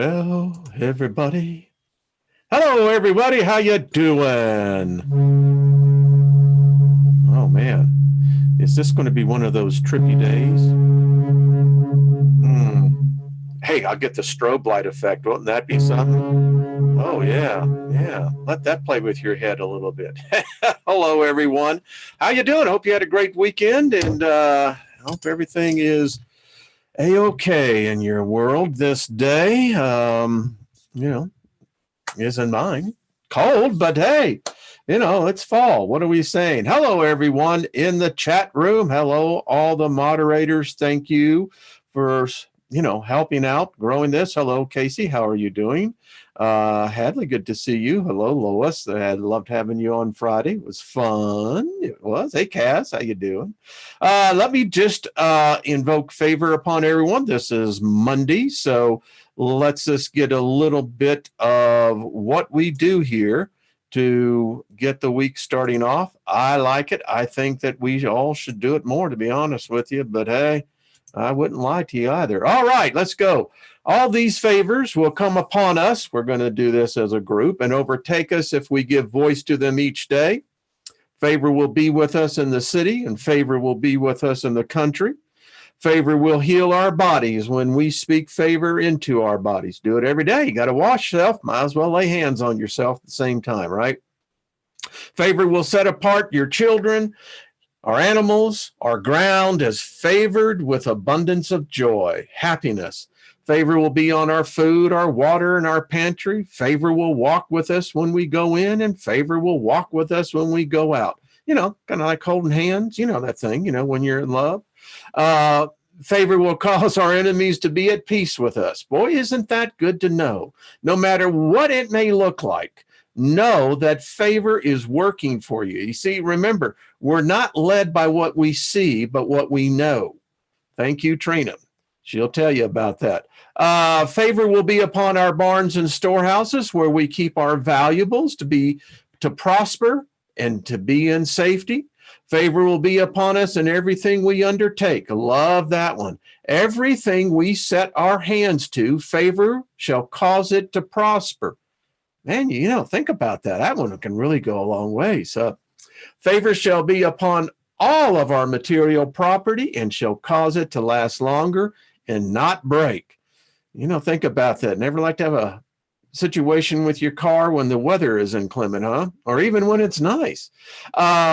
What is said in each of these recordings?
Well, everybody. Hello, everybody. How you doing? Oh, man. Is this going to be one of those trippy days? Hey, I'll get the strobe light effect. Wouldn't that be something? Oh, yeah. Yeah. Let that play with your head a little bit. Hello, everyone. How you doing? Hope you had a great weekend, and hope everything is A-okay in your world this day. You know, isn't mine. Cold, but hey, it's fall. What are we saying? Hello, everyone in the chat room. Hello, all the moderators. Thank you for, helping out, growing this. Hello, Casey. How are you doing? Hadley, good to see you. Hello, Lois. I loved having you on Friday. It was fun. It was. Hey, Cass, how you doing? Let me just invoke favor upon everyone. This is Monday, so let's just get a little bit of what we do here to get the week starting off. I like it. I think that we all should do it more, to be honest with you. But hey, I wouldn't lie to you either. All right, let's go. All these favors will come upon us. We're going to do this as a group and overtake us if we give voice to them each day. Favor will be with us in the city, and favor will be with us in the country. Favor will heal our bodies when we speak favor into our bodies. Do it every day. You got to wash yourself. Might as well lay hands on yourself at the same time, right? Favor will set apart your children, our animals, our ground as favored with abundance of joy, happiness. Favor will be on our food, our water, and our pantry. Favor will walk with us when we go in, and favor will walk with us when we go out. Kind of like holding hands, that thing, when you're in love. Favor will cause our enemies to be at peace with us. Boy, isn't that good to know? No matter what it may look like, know that favor is working for you. You see, remember, we're not led by what we see, but what we know. Thank you, Trina. She'll tell you about that. Favor will be upon our barns and storehouses where we keep our valuables to prosper and to be in safety. Favor will be upon us in everything we undertake. Love that one. Everything we set our hands to, favor shall cause it to prosper. Man, think about that. That one can really go a long way. So, favor shall be upon all of our material property and shall cause it to last longer and not break. Think about that. Never like to have a situation with your car when the weather is inclement, huh? Or even when it's nice.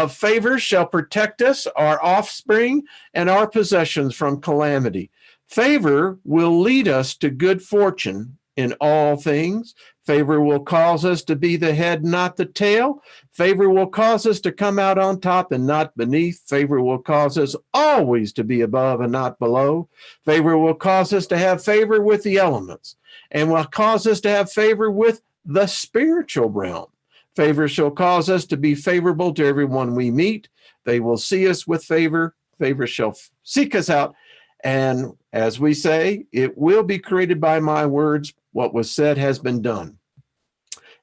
Favor shall protect us, our offspring, and our possessions from calamity. Favor will lead us to good fortune in all things. Favor will cause us to be the head, not the tail. Favor will cause us to come out on top and not beneath. Favor will cause us always to be above and not below. Favor will cause us to have favor with the elements and will cause us to have favor with the spiritual realm. Favor shall cause us to be favorable to everyone we meet. They will see us with favor. Favor shall seek us out. And as we say, it will be created by my words. What was said has been done.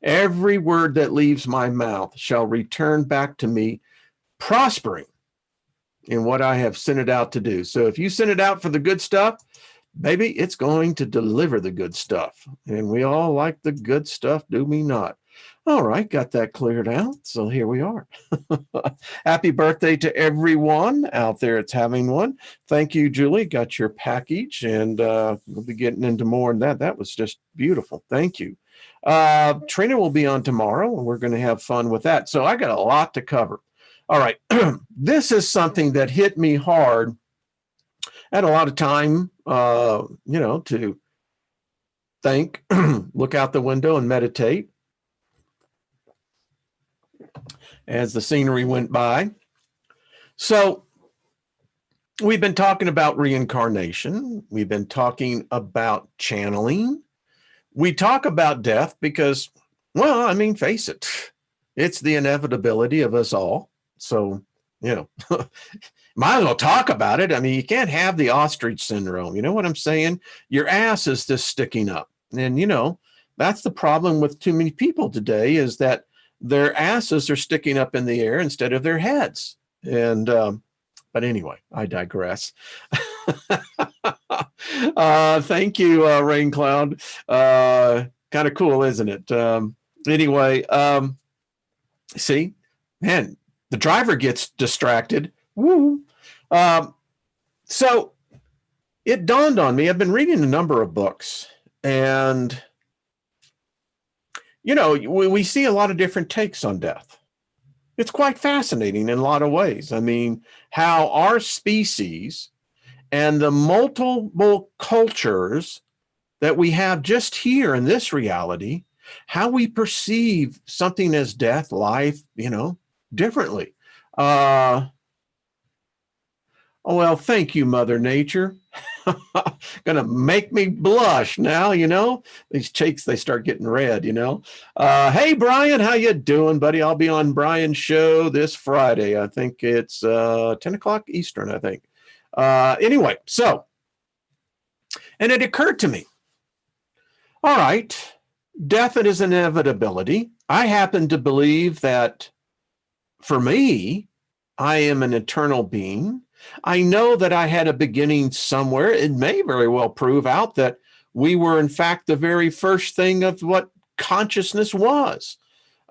Every word that leaves my mouth shall return back to me, prospering in what I have sent it out to do. So if you send it out for the good stuff, maybe it's going to deliver the good stuff. And we all like the good stuff, do we not? All right, got that cleared out. So here we are. Happy birthday to everyone out there that's having one. Thank you, Julie. Got your package, and we'll be getting into more on that. That was just beautiful. Thank you. Trina will be on tomorrow, and we're going to have fun with that. So I got a lot to cover. All right. This is something that hit me hard. I had a lot of time, to think, look out the window and meditate as the scenery went by. So we've been talking about reincarnation. We've been talking about channeling. We talk about death because, face it, it's the inevitability of us all. So, might as well talk about it. You can't have the ostrich syndrome. You know what I'm saying? Your ass is just sticking up. And, that's the problem with too many people today, is that their asses are sticking up in the air instead of their heads. And, but anyway, I digress. Thank you, Rain Cloud. Kind of cool, isn't it? Anyway, see, man, the driver gets distracted. Woo. So it dawned on me, I've been reading a number of books, and, we see a lot of different takes on death. It's quite fascinating in a lot of ways. I mean, how our species and the multiple cultures that we have just here in this reality, how we perceive something as death, life, differently. Oh, well, thank you, Mother Nature. Gonna make me blush now, these cheeks, they start getting red. Hey, Brian, how you doing, buddy? I'll be on Brian's show this Friday. I think it's 10 o'clock Eastern, I think. Anyway, so, and it occurred to me, all right, death is an inevitability. I happen to believe that for me, I am an eternal being. I know that I had a beginning somewhere. It may very well prove out that we were, in fact, the very first thing of what consciousness was.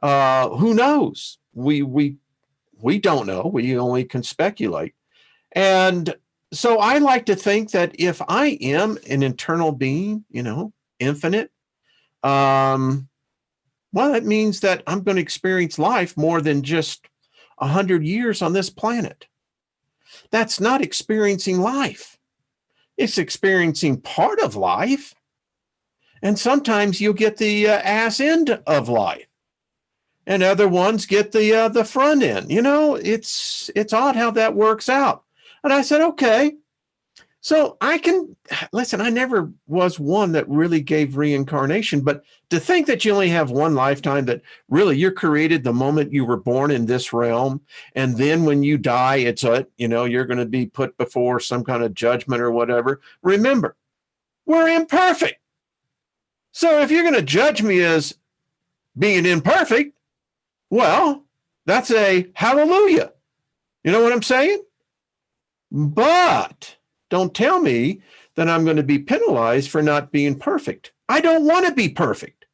Who knows? We don't know. We only can speculate. And so I like to think that if I am an eternal being, infinite, well, that means that I'm going to experience life more than just 100 years on this planet. That's not experiencing life. It's experiencing part of life. And sometimes you'll get the ass end of life. And other ones get the front end. It's odd how that works out. And I said, okay. So I never was one that really gave reincarnation, but to think that you only have one lifetime, that really you're created the moment you were born in this realm. And then when you die, you're going to be put before some kind of judgment or whatever. Remember, we're imperfect. So if you're going to judge me as being imperfect, well, that's a hallelujah. You know what I'm saying? But don't tell me that I'm going to be penalized for not being perfect. I don't want to be perfect.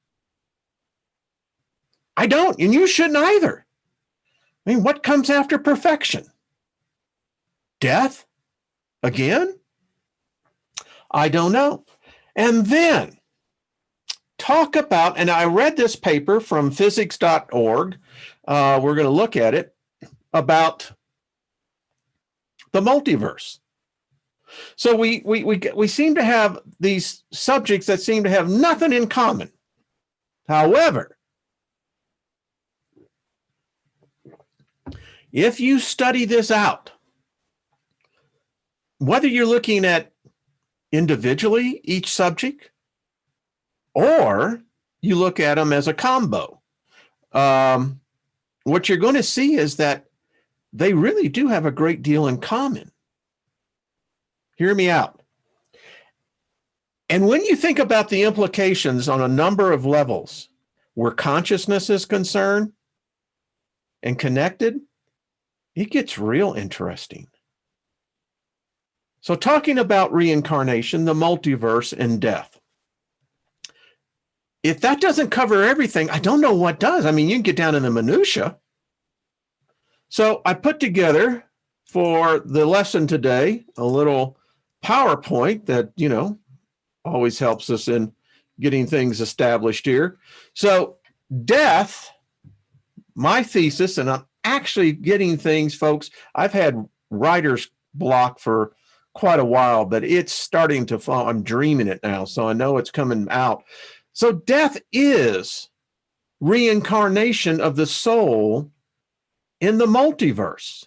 I don't, and you shouldn't either. I mean, what comes after perfection? Death? Again? I don't know. And then talk about, and I read this paper from physics.org. We're going to look at it, about the multiverse. So we seem to have these subjects that seem to have nothing in common. However, if you study this out, whether you're looking at individually each subject, or you look at them as a combo, what you're going to see is that they really do have a great deal in common. Hear me out. And when you think about the implications on a number of levels where consciousness is concerned and connected, it gets real interesting. So talking about reincarnation, the multiverse, and death. If that doesn't cover everything, I don't know what does. I mean, you can get down in the minutia. So I put together for the lesson today a little PowerPoint that, always helps us in getting things established here. So death, my thesis, and I'm actually getting things, folks. I've had writer's block for quite a while, but it's starting to fall. I'm dreaming it now, so I know it's coming out. So death is reincarnation of the soul in the multiverse.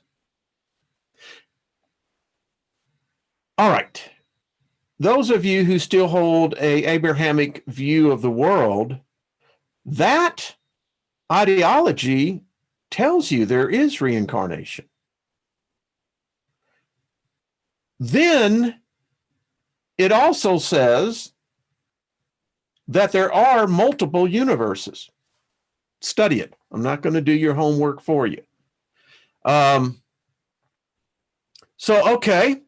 All right. Those of you who still hold a Abrahamic view of the world, that ideology tells you there is reincarnation. Then it also says that there are multiple universes. Study it. I'm not going to do your homework for you. Okay.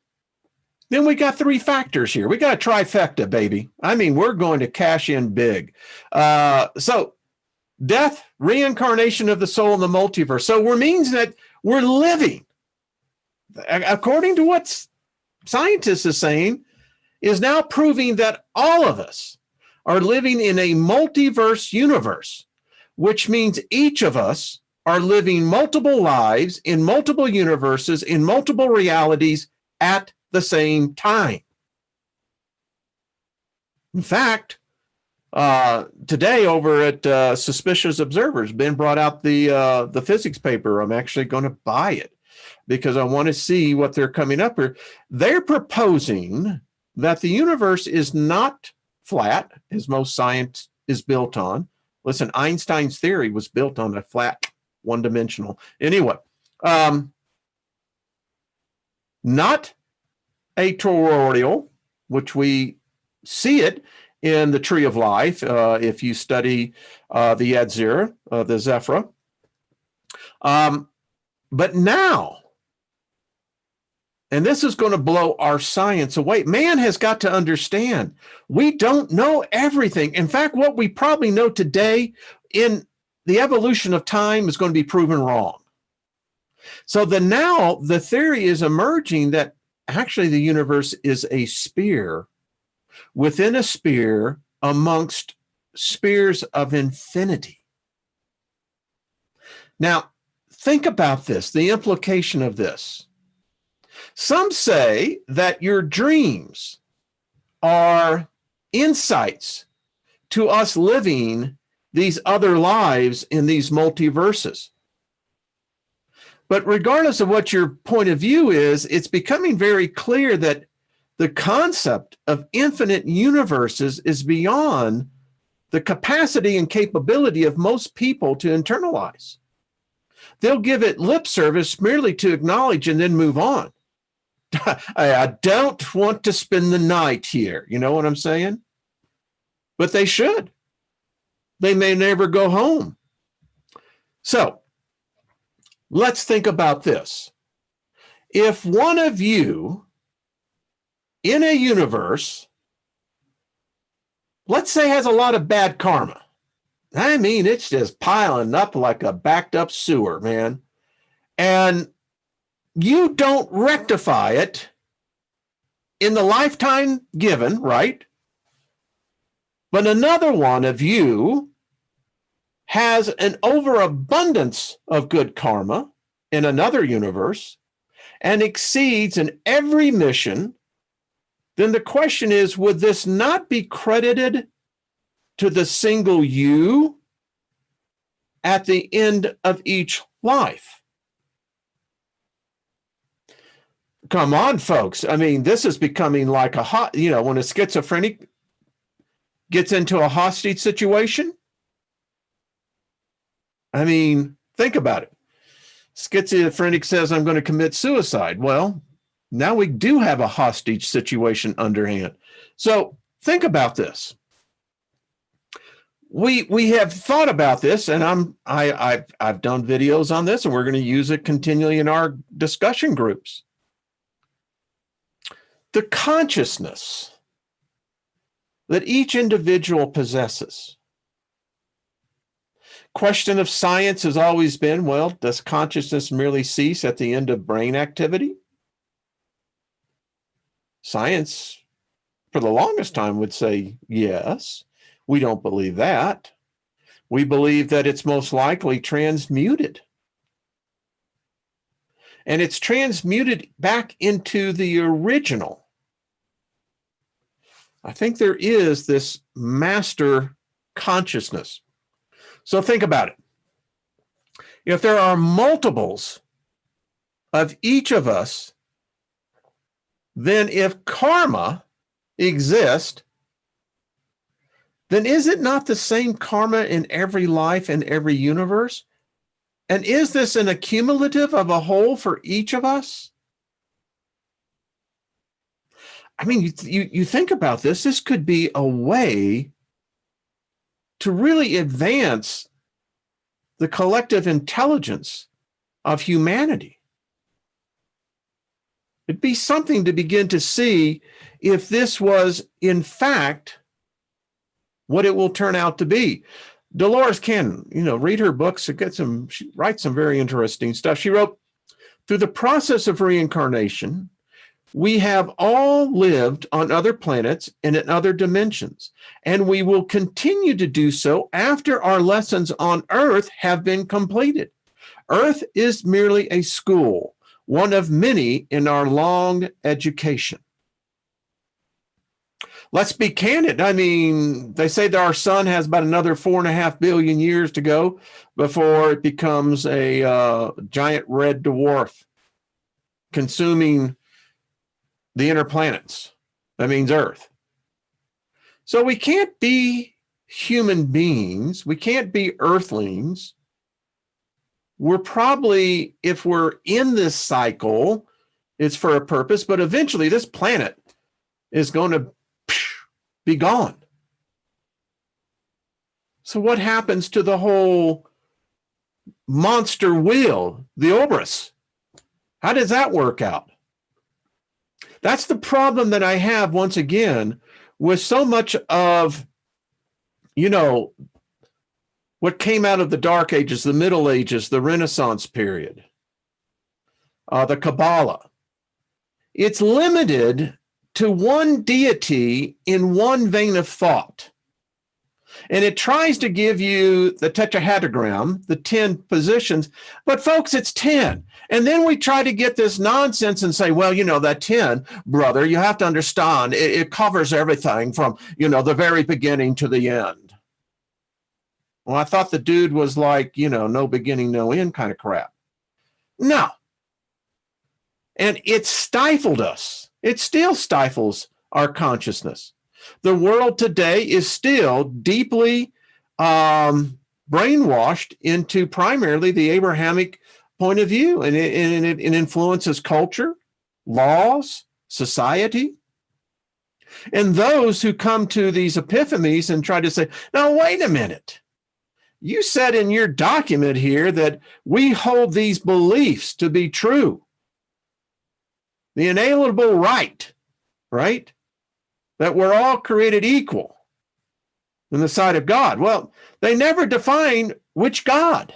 then we got three factors here. We got a trifecta, baby. I mean, we're going to cash in big. So death, reincarnation of the soul in the multiverse. So it means that we're living, according to what scientists are saying, is now proving that all of us are living in a multiverse universe, which means each of us are living multiple lives in multiple universes, in multiple realities at the same time. In fact, today over at Suspicious Observers, Ben brought out the physics paper. I'm actually going to buy it because I want to see what they're coming up with. They're proposing that the universe is not flat, as most science is built on. Listen, Einstein's theory was built on a flat, one-dimensional. Anyway, not a toroidal, which we see it in the tree of life, if you study the Yadzir, the Zephra. But now, and this is going to blow our science away, man has got to understand we don't know everything. In fact, what we probably know today in the evolution of time is going to be proven wrong. So now the theory is emerging that actually the universe is a sphere within a sphere amongst spheres of infinity. Now, think about this, the implication of this. Some say that your dreams are insights to us living these other lives in these multiverses. But regardless of what your point of view is, it's becoming very clear that the concept of infinite universes is beyond the capacity and capability of most people to internalize. They'll give it lip service merely to acknowledge and then move on. I don't want to spend the night here. You know what I'm saying? But they should. They may never go home. So let's think about this. If one of you in a universe, let's say, has a lot of bad karma. I mean, it's just piling up like a backed up sewer, man. And you don't rectify it in the lifetime given, right? But another one of you has an overabundance of good karma in another universe and exceeds in every mission, then the question is, would this not be credited to the single you at the end of each life? Come on, folks. I mean, this is becoming like when a schizophrenic gets into a hostage situation. I mean, think about it. Schizophrenic says, I'm going to commit suicide. Well, now we do have a hostage situation underhand. So think about this. We have thought about this, and I've done videos on this, and we're going to use it continually in our discussion groups. The consciousness that each individual possesses. Question of science has always been, well, does consciousness merely cease at the end of brain activity? Science, for the longest time, would say yes. We don't believe that. We believe that it's most likely transmuted. And it's transmuted back into the original. I think there is this master consciousness. So think about it. If there are multiples of each of us, then if karma exists, then is it not the same karma in every life and every universe? And is this an accumulative of a whole for each of us? I mean, you think about this, this could be a way to really advance the collective intelligence of humanity. It'd be something to begin to see if this was, in fact, what it will turn out to be. Dolores Cannon, read her books. She writes some very interesting stuff. She wrote, through the process of reincarnation, we have all lived on other planets and in other dimensions, and we will continue to do so after our lessons on Earth have been completed. Earth is merely a school, one of many in our long education. Let's be candid. I mean, they say that our sun has about another 4.5 billion years to go before it becomes a giant red dwarf, consuming the inner planets. That means Earth. So we can't be human beings. We can't be earthlings. We're probably, if we're in this cycle, it's for a purpose, but eventually this planet is going to be gone. So what happens to the whole monster wheel, the Obris? How does that work out? That's the problem that I have, once again, with so much of, what came out of the Dark Ages, the Middle Ages, the Renaissance period, the Kabbalah. It's limited to one deity in one vein of thought. And it tries to give you the tetrahedrogram, the 10 positions, but folks, it's 10. And then we try to get this nonsense and say, well, that 10, brother, you have to understand, it covers everything from, the very beginning to the end. Well, I thought the dude was like, no beginning, no end kind of crap. No. And it stifled us. It still stifles our consciousness. The world today is still deeply brainwashed into primarily the Abrahamic point of view, and it influences culture, laws, society. And those who come to these epiphanies and try to say, now, wait a minute. You said in your document here that we hold these beliefs to be true. The inalienable right? That we're all created equal in the sight of God. Well, they never define which God.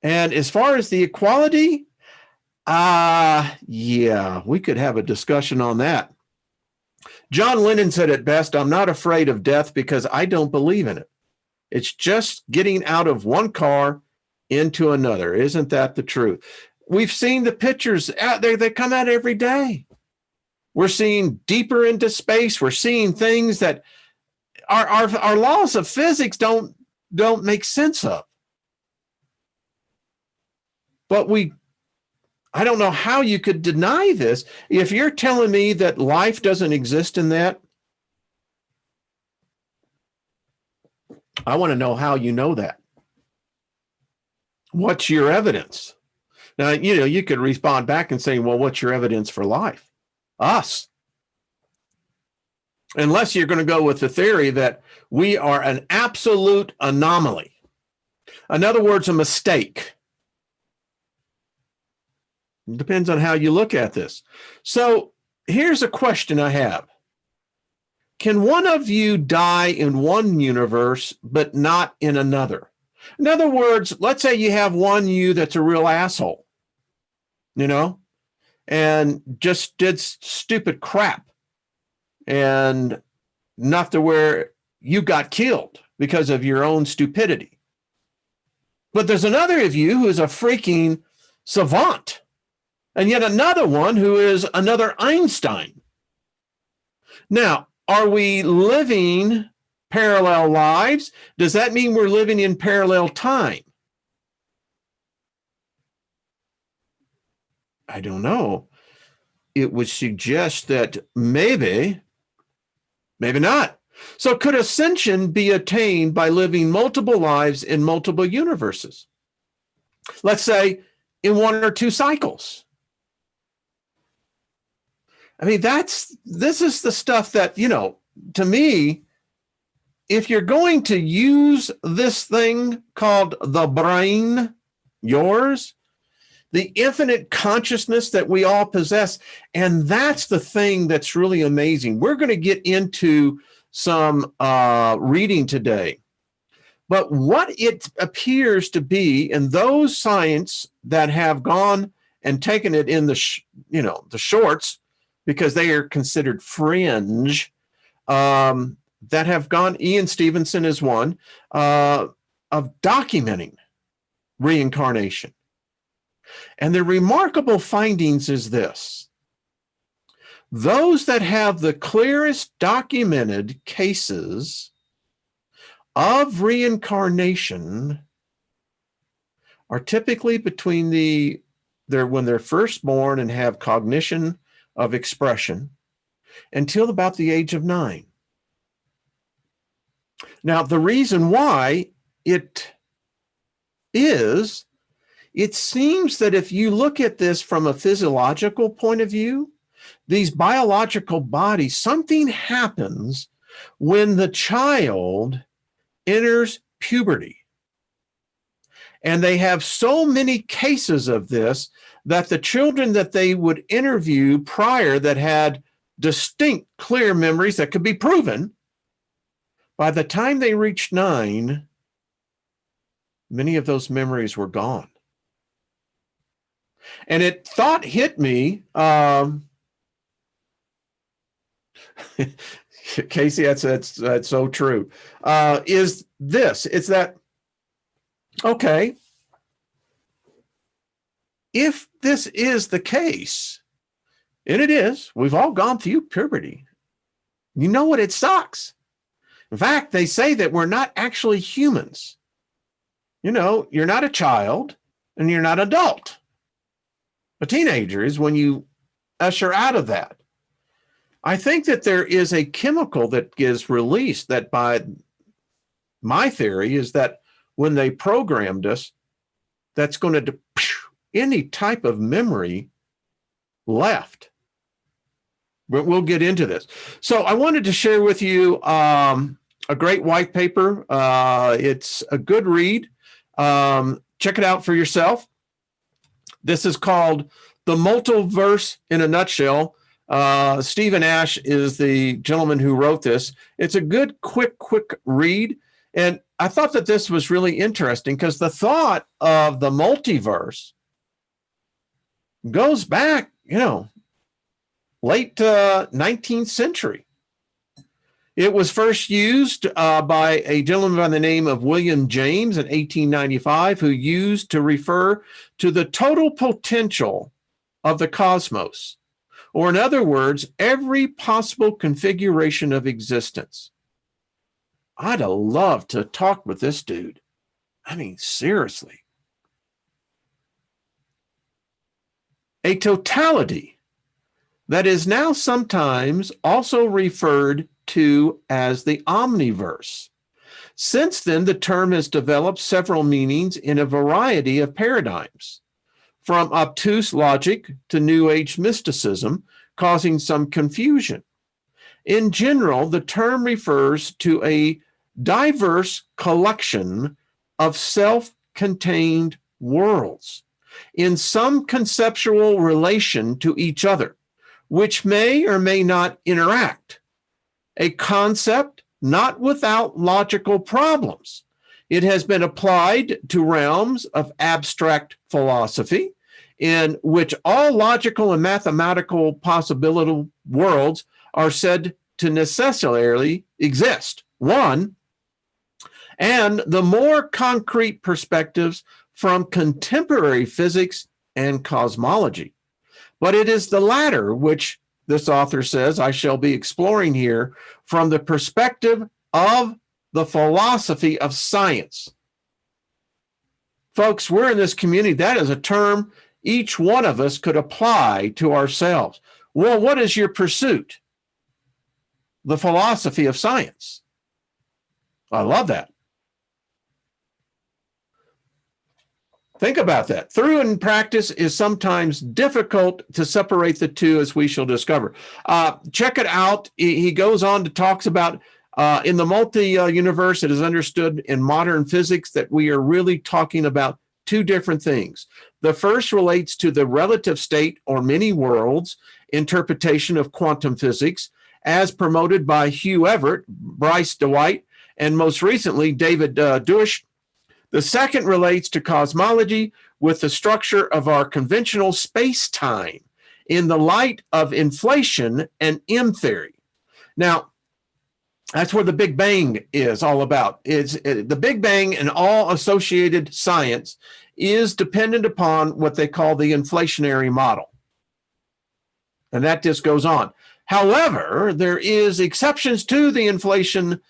And as far as the equality, we could have a discussion on that. John Lennon said it best, I'm not afraid of death because I don't believe in it. It's just getting out of one car into another. Isn't that the truth? We've seen the pictures out there. They come out every day. We're seeing deeper into space. We're seeing things that our laws of physics don't make sense of. But I don't know how you could deny this. If you're telling me that life doesn't exist in that, I want to know how you know that. What's your evidence? Now, you could respond back and say, well, what's your evidence for life? Us. Unless you're going to go with the theory that we are an absolute anomaly. In other words, a mistake. It depends on how you look at this. So here's a question I have. Can one of you die in one universe, but not in another? In other words, let's say you have one you that's a real asshole, and just did stupid crap, and enough to where you got killed because of your own stupidity. But there's another of you who is a freaking savant, and yet another one who is another Einstein. Now, are we living parallel lives? Does that mean we're living in parallel time? I don't know. It would suggest that maybe not. So could ascension be attained by living multiple lives in multiple universes? Let's say in one or two cycles. I mean, this is the stuff that, to me, if you're going to use this thing called the brain, yours, the infinite consciousness that we all possess. And that's the thing that's really amazing. We're going to get into some reading today. But what it appears to be, and those science that have gone and taken it in the shorts, because they are considered fringe, that have gone, Ian Stevenson is one, of documenting reincarnation. And the remarkable findings is this: those that have the clearest documented cases of reincarnation are typically between when they're first born and have cognition of expression until about the age of 9. Now, the reason why it seems that if you look at this from a physiological point of view, these biological bodies, something happens when the child enters puberty. And they have so many cases of this that the children that they would interview prior that had distinct, clear memories that could be proven, by the time they reached 9, many of those memories were gone. And thought hit me, Casey, that's so true. Is this? It's that, okay, if this is the case, and it is, we've all gone through puberty. You know what? It sucks. In fact, they say that we're not actually humans. You're not a child and you're not an adult. A teenager is when you usher out of that. I think that there is a chemical that is released that, by my theory, is that when they programmed us, that's going to, any type of memory left. But we'll get into this. So I wanted to share with you a great white paper. It's a good read. Check it out for yourself. This is called The Multiverse in a Nutshell. Stephen Ash is the gentleman who wrote this. It's a good, quick read. And I thought that this was really interesting because the thought of the multiverse goes back, late 19th century. It was first used by a gentleman by the name of William James in 1895, who used to refer to the total potential of the cosmos. Or in other words, every possible configuration of existence. I'd have loved to talk with this dude. I mean, seriously. A totality that is now sometimes also referred to as the omniverse. Since then, the term has developed several meanings in a variety of paradigms, from obtuse logic to New Age mysticism, causing some confusion. In general, the term refers to a diverse collection of self-contained worlds in some conceptual relation to each other, which may or may not interact. A concept not without logical problems. It has been applied to realms of abstract philosophy, in which all logical and mathematical possibility worlds are said to necessarily exist. One, and the more concrete perspectives from contemporary physics and cosmology. But it is the latter which this author says I shall be exploring here from the perspective of the philosophy of science. Folks, we're in this community. That is a term each one of us could apply to ourselves. Well, what is your pursuit? The philosophy of science. I love that. Think about that. Through and practice is sometimes difficult to separate the two, as we shall discover. Check it out. He goes on to talks about in the multi-universe, it is understood in modern physics that we are really talking about two different things. The first relates to the relative state or many worlds interpretation of quantum physics as promoted by Hugh Everett, Bryce DeWitt, and most recently David Deutsch. The second relates to cosmology with the structure of our conventional space-time in the light of inflation and M theory. Now, that's where the Big Bang is all about. The Big Bang and all associated science is dependent upon what they call the inflationary model. And that just goes on. However, there is exceptions to the inflation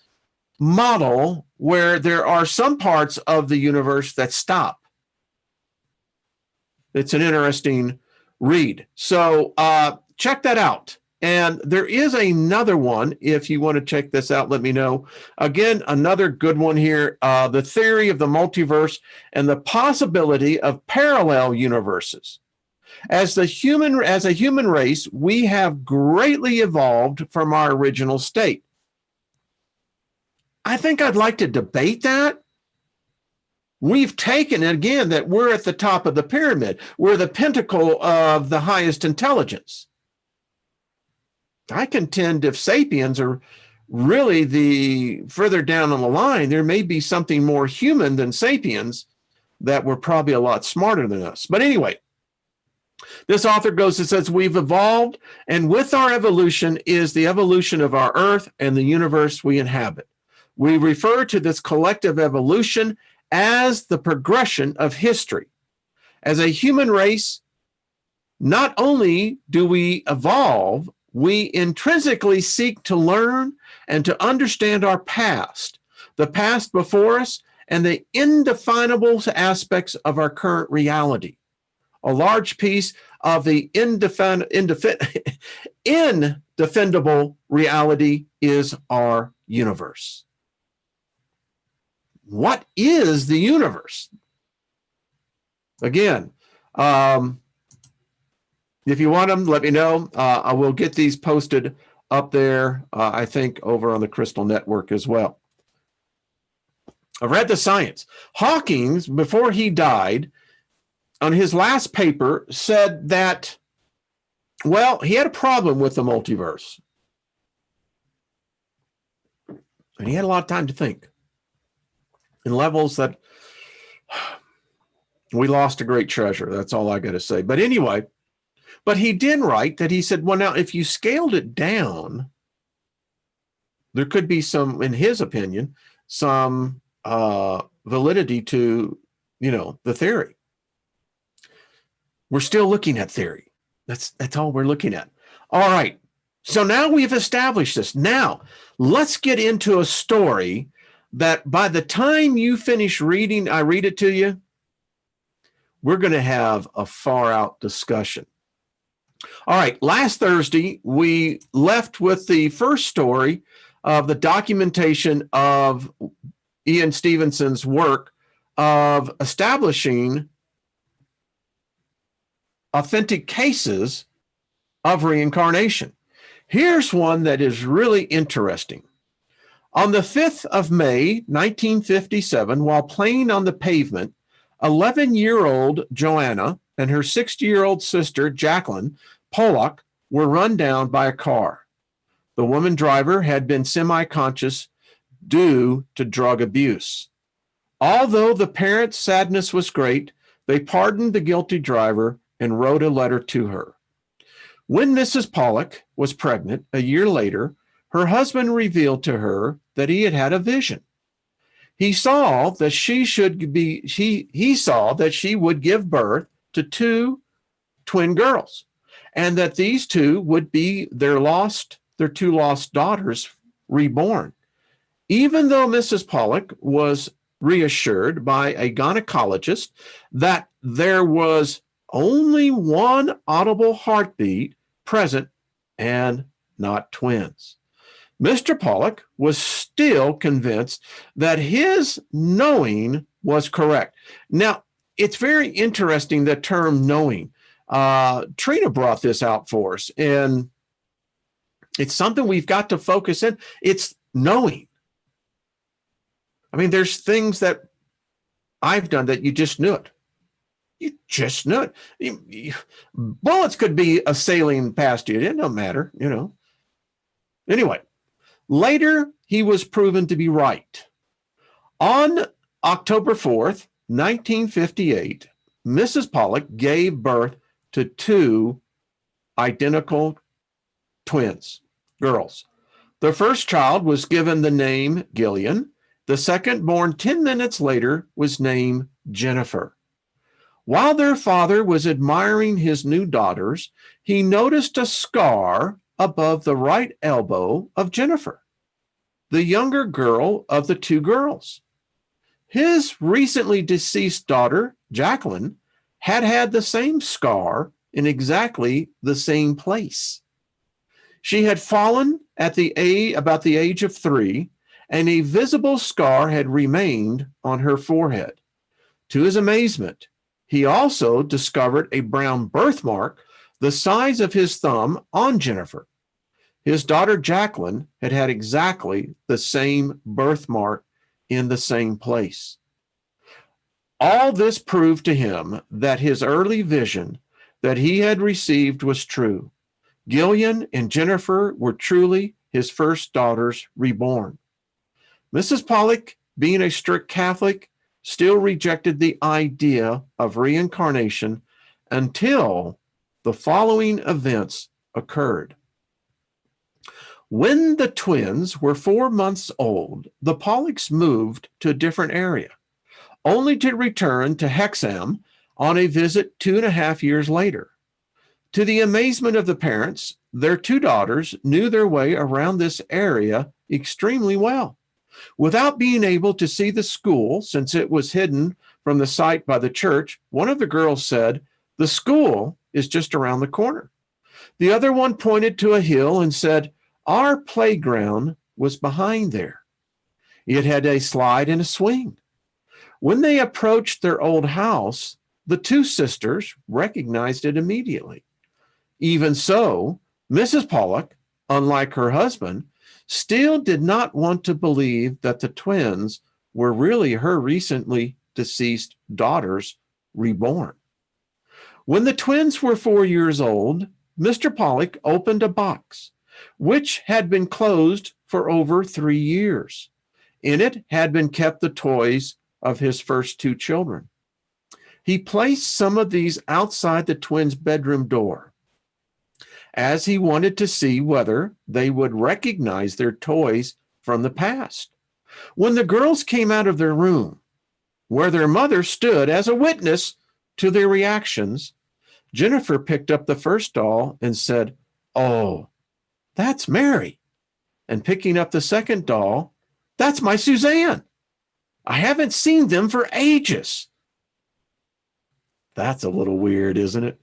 model where there are some parts of the universe that stop. It's an interesting read. So check that out. And there is another one. If you want to check this out, let me know. Again, another good one here, the theory of the multiverse and the possibility of parallel universes. As a human race, we have greatly evolved from our original state. I think I'd like to debate that. We've taken, again, that we're at the top of the pyramid. We're the pinnacle of the highest intelligence. I contend if sapiens are really the further down on the line, there may be something more human than sapiens that were probably a lot smarter than us. But anyway, this author goes and says, we've evolved, and with our evolution is the evolution of our Earth and the universe we inhabit. We refer to this collective evolution as the progression of history. As a human race, not only do we evolve, we intrinsically seek to learn and to understand our past, the past before us, and the indefinable aspects of our current reality. A large piece of the indefendable reality is our universe. What is the universe? Again, if you want them, let me know. I will get these posted up there, I think, over on the Crystal Network as well. I've read the science. Hawking, before he died, on his last paper, said that, well, he had a problem with the multiverse. And he had a lot of time to think. In levels that we lost a great treasure. That's all I got to say. But anyway, but he did write that he said, well, now, if you scaled it down, there could be some, in his opinion, some validity to, the theory. We're still looking at theory. That's all we're looking at. All right. So now we've established this. Now, let's get into a story that by the time you finish reading, I read it to you, we're going to have a far out discussion. All right, last Thursday, we left with the first story of the documentation of Ian Stevenson's work of establishing authentic cases of reincarnation. Here's one that is really interesting. On the 5th of May, 1957, while playing on the pavement, 11-year-old Joanna and her 60-year-old sister, Jacqueline Pollock, were run down by a car. The woman driver had been semi-conscious due to drug abuse. Although the parents' sadness was great, they pardoned the guilty driver and wrote a letter to her. When Mrs. Pollock was pregnant a year later, her husband revealed to her that he had had a vision. He saw that she would give birth to two twin girls, and that these two would be their two lost daughters reborn. Even though Mrs. Pollock was reassured by a gynecologist that there was only one audible heartbeat present and not twins. Mr. Pollock was still convinced that his knowing was correct. Now, it's very interesting, the term knowing. Trina brought this out for us, and it's something we've got to focus in. It's knowing. I mean, there's things that I've done that you just knew it. You just knew it. Bullets could be sailing past you. It don't matter, you know. Anyway, later he was proven to be right. On October 4th, 1958, Mrs. Pollock gave birth to two identical twins, girls. The first child was given the name Gillian. The second, born 10 minutes later, was named Jennifer. While their father was admiring his new daughters, he noticed a scar above the right elbow of Jennifer, the younger girl of the two girls. His recently deceased daughter, Jacqueline, had had the same scar in exactly the same place. She had fallen at about the age of 3, and a visible scar had remained on her forehead. To his amazement, he also discovered a brown birthmark the size of his thumb on Jennifer. His daughter Jacqueline had had exactly the same birthmark in the same place. All this proved to him that his early vision that he had received was true. Gillian and Jennifer were truly his first daughters reborn. Mrs. Pollock, being a strict Catholic, still rejected the idea of reincarnation until the following events occurred. When the twins were 4 months old, the Pollocks moved to a different area, only to return to Hexham on a visit 2.5 years later. To the amazement of the parents, their two daughters knew their way around this area extremely well. Without being able to see the school, since it was hidden from the sight by the church, one of the girls said, "The school is just around the corner." The other one pointed to a hill and said, "Our playground was behind there. It had a slide and a swing." When they approached their old house, the two sisters recognized it immediately. Even so, Mrs. Pollock, unlike her husband, still did not want to believe that the twins were really her recently deceased daughters reborn. When the twins were 4 years old, Mr. Pollock opened a box, which had been closed for over 3 years. In it had been kept the toys of his first two children. He placed some of these outside the twins' bedroom door, as he wanted to see whether they would recognize their toys from the past. When the girls came out of their room, where their mother stood as a witness to their reactions, Jennifer picked up the first doll and said, "Oh, that's Mary." And picking up the second doll, "That's my Suzanne. I haven't seen them for ages." That's a little weird, isn't it?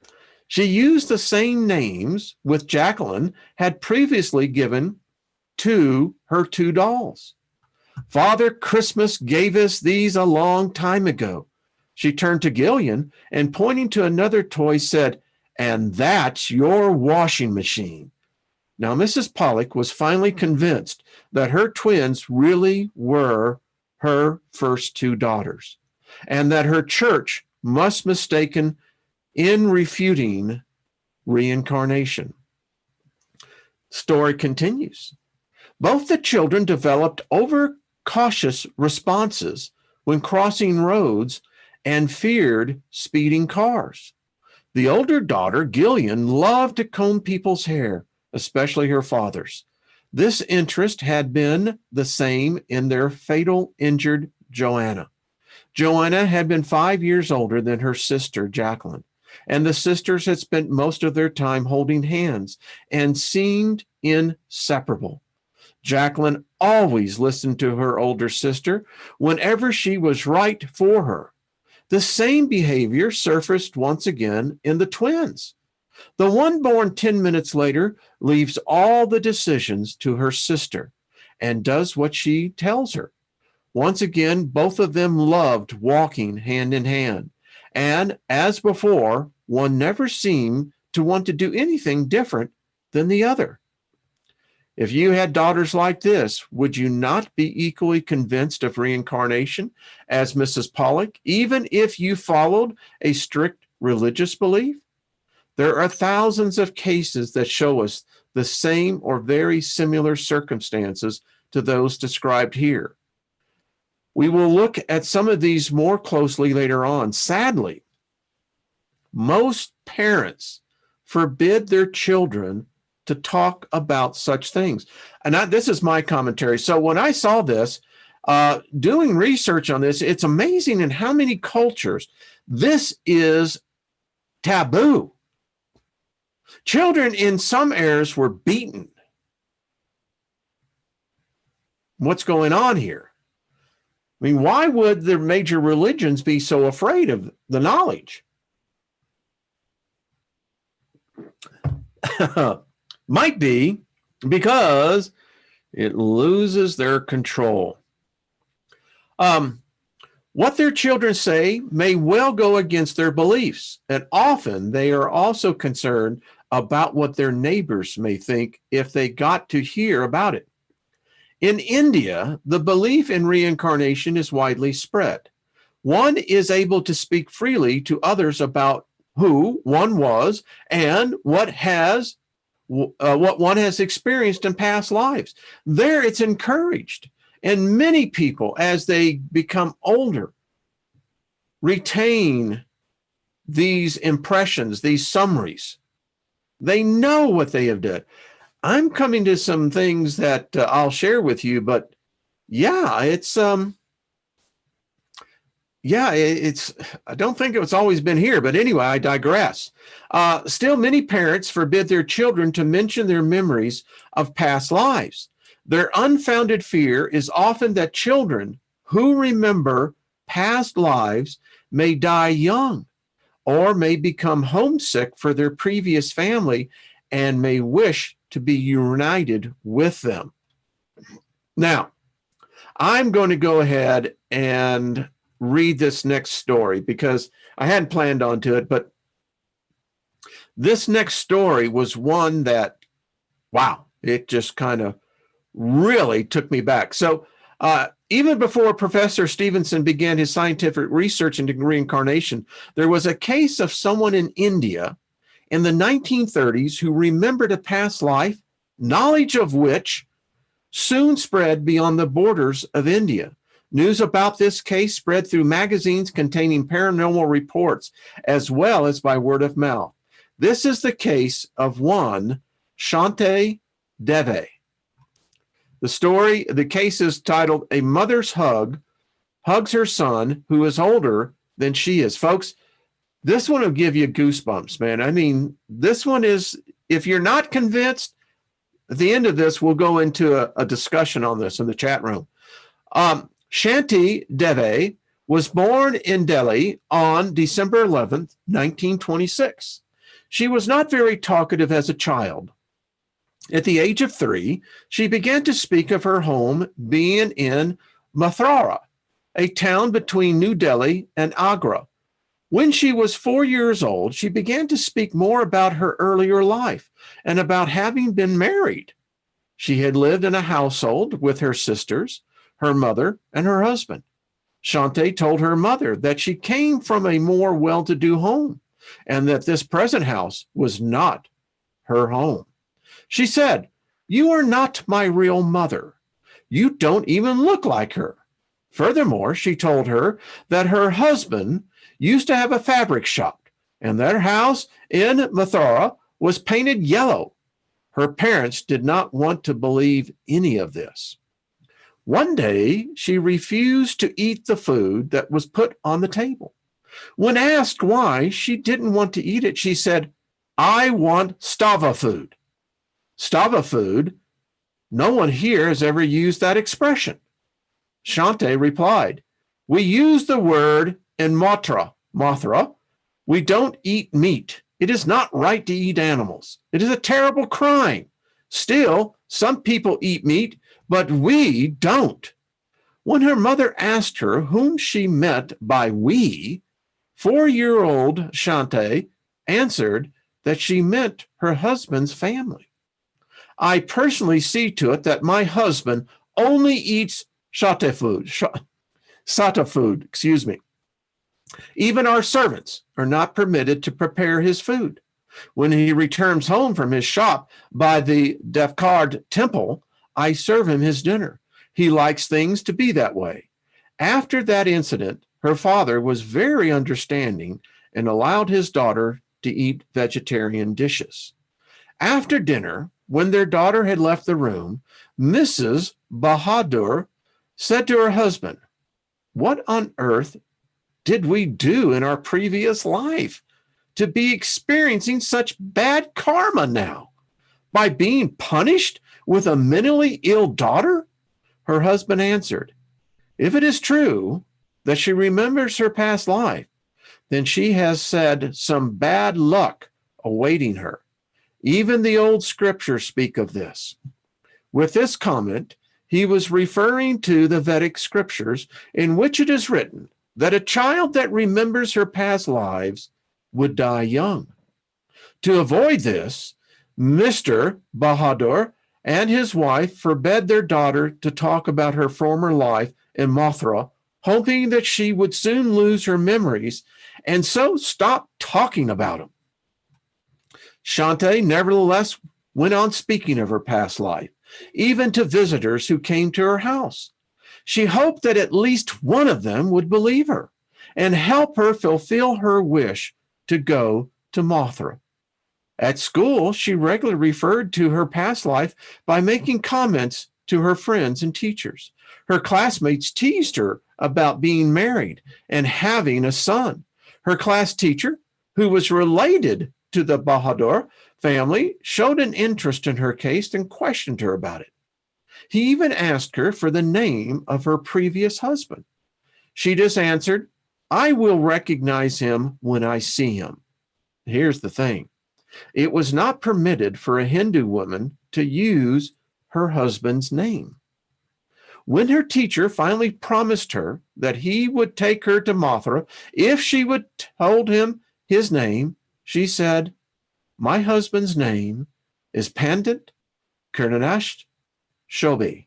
She used the same names which Jacqueline had previously given to her two dolls. "Father Christmas gave us these a long time ago." She turned to Gillian and, pointing to another toy, said, "And that's your washing machine." Now, Mrs. Pollock was finally convinced that her twins really were her first two daughters, and that her church must mistaken in refuting reincarnation. Story continues. Both the children developed overcautious responses when crossing roads and feared speeding cars. The older daughter, Gillian, loved to comb people's hair, especially her father's. This interest had been the same in their fatal injured Joanna. Joanna had been 5 years older than her sister, Jacqueline, and the sisters had spent most of their time holding hands and seemed inseparable. Jacqueline always listened to her older sister whenever she was right for her. The same behavior surfaced once again in the twins. The one born 10 minutes later leaves all the decisions to her sister and does what she tells her. Once again, both of them loved walking hand in hand. And as before, one never seemed to want to do anything different than the other. If you had daughters like this, would you not be equally convinced of reincarnation as Mrs. Pollock, even if you followed a strict religious belief? There are thousands of cases that show us the same or very similar circumstances to those described here. We will look at some of these more closely later on. Sadly, most parents forbid their children to talk about such things. And this is my commentary. So when I saw this, doing research on this, it's amazing in how many cultures this is taboo. Children in some areas were beaten. What's going on here? I mean, why would the major religions be so afraid of the knowledge? Might be because it loses their control. What their children say may well go against their beliefs, and often they are also concerned about what their neighbors may think if they got to hear about it. In India, the belief in reincarnation is widely spread. One is able to speak freely to others about who one was and what one has experienced in past lives. There, it's encouraged. And many people, as they become older, retain these impressions, these summaries. They know what they have done. I'm coming to some things that I'll share with you, but it's I don't think it's always been here, but anyway, I digress. Still, many parents forbid their children to mention their memories of past lives. Their unfounded fear is often that children who remember past lives may die young or may become homesick for their previous family and may wish to be united with them. Now, I'm going to go ahead and read this next story because I hadn't planned onto it, but this next story was one that, wow, it just kind of really took me back. So even before Professor Stevenson began his scientific research into reincarnation, there was a case of someone in India in the 1930s who remembered a past life, knowledge of which soon spread beyond the borders of India. News about this case spread through magazines containing paranormal reports, as well as by word of mouth. This is the case of one Shante Deve. The case is titled "A Mother's Hug Hugs Her Son Who is Older Than She Is." Folks, this one will give you goosebumps, man. I mean, this one is, if you're not convinced, at the end of this, we'll go into a discussion on this in the chat room. Shanti Deve was born in Delhi on December 11th, 1926. She was not very talkative as a child. At the age of 3, she began to speak of her home being in Mathura, a town between New Delhi and Agra. When she was 4 years old, she began to speak more about her earlier life and about having been married. She had lived in a household with her sisters, her mother, and her husband. Shante told her mother that she came from a more well-to-do home and that this present house was not her home. She said, "You are not my real mother. You don't even look like her." Furthermore, she told her that her husband used to have a fabric shop and their house in Mathura was painted yellow. Her parents did not want to believe any of this. One day, she refused to eat the food that was put on the table. When asked why she didn't want to eat it, she said, "I want stava food." Stava food? No one here has ever used that expression. Shante replied, "We use the word in Mathura. We don't eat meat. It is not right to eat animals. It is a terrible crime. Still, some people eat meat, but we don't." When her mother asked her whom she meant by we, 4-year-old Shante answered that she meant her husband's family. I personally see to it that my husband only eats satay food, excuse me. Even our servants are not permitted to prepare his food. When he returns home from his shop by the Devkard temple, I serve him his dinner. He likes things to be that way. After that incident, her father was very understanding and allowed his daughter to eat vegetarian dishes. After dinner, when their daughter had left the room, Mrs. Bahadur said to her husband, "What on earth did we do in our previous life to be experiencing such bad karma now? By being punished with a mentally ill daughter?" Her husband answered, "If it is true that she remembers her past life, then she has said some bad luck awaiting her. Even the old scriptures speak of this." With this comment, he was referring to the Vedic scriptures in which it is written that a child that remembers her past lives would die young. To avoid this, Mr. Bahadur and his wife forbade their daughter to talk about her former life in Mathura, hoping that she would soon lose her memories and so stop talking about them. Shante nevertheless went on speaking of her past life, even to visitors who came to her house. She hoped that at least one of them would believe her and help her fulfill her wish to go to Mathura. At school, she regularly referred to her past life by making comments to her friends and teachers. Her classmates teased her about being married and having a son. Her class teacher, who was related to the Bahadur family, showed an interest in her case and questioned her about it. He even asked her for the name of her previous husband. She just answered, "I will recognize him when I see him." Here's the thing. It was not permitted for a Hindu woman to use her husband's name. When her teacher finally promised her that he would take her to Mathura if she would told him his name, she said, "My husband's name is Pandit Karnanash Shobe."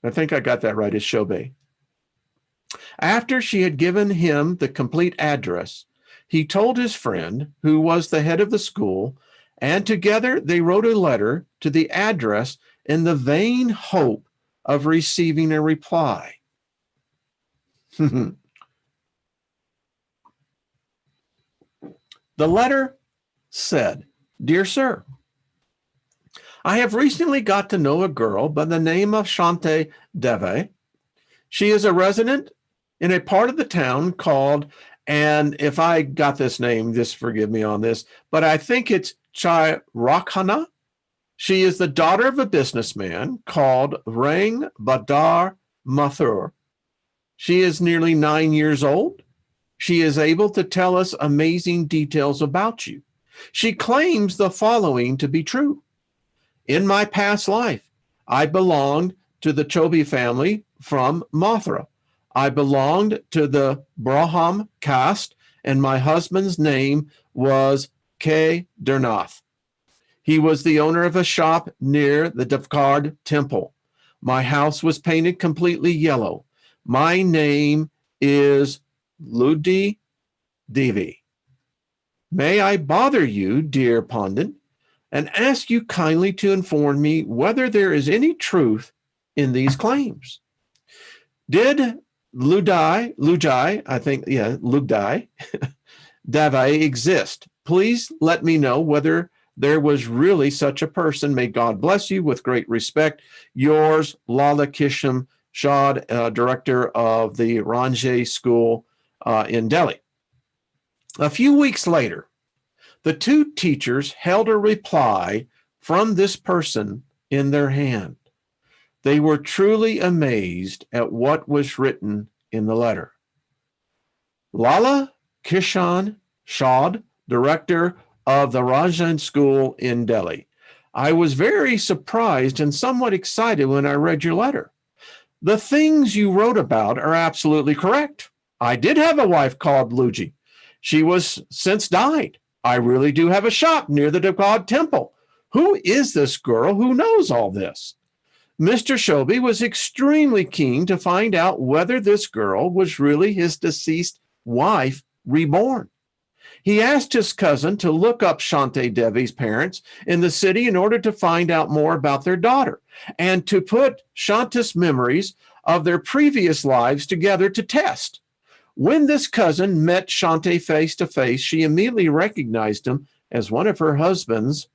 I think I got that right, it's Shobe. After she had given him the complete address, he told his friend, who was the head of the school, and together they wrote a letter to the address in the vain hope of receiving a reply. The letter said, "Dear sir, I have recently got to know a girl by the name of Shante Deve. She is a resident in a part of the town called," and if I got this name, just forgive me on this, but I think it's Chai Rakhana. She is the daughter of a businessman called Rang Badar Mathur. She is nearly 9 years old. She is able to tell us amazing details about you. She claims the following to be true. In my past life, I belonged to the Chobi family from Mathura. I belonged to the Braham caste, and my husband's name was K. Dernath. He was the owner of a shop near the Devkard temple. My house was painted completely yellow. My name is Ludi Devi. May I bother you, dear Pandit, and ask you kindly to inform me whether there is any truth in these claims? Did Ludai, Dave exist? Please let me know whether there was really such a person. May God bless you. With great respect, yours, Lala Kisham Shad, director of the Ranjay School in Delhi. A few weeks later, the two teachers held a reply from this person in their hand. They were truly amazed at what was written in the letter. Lala Kishan Shad, director of the Rajan School in Delhi. I was very surprised and somewhat excited when I read your letter. The things you wrote about are absolutely correct. I did have a wife called Luji. She was since died. I really do have a shop near the Devkard temple. Who is this girl who knows all this? Mr. Shelby was extremely keen to find out whether this girl was really his deceased wife reborn. He asked his cousin to look up Shante Devi's parents in the city in order to find out more about their daughter and to put Shanta's memories of their previous lives together to test. When this cousin met Shante face to face, she immediately recognized him as one of her husband's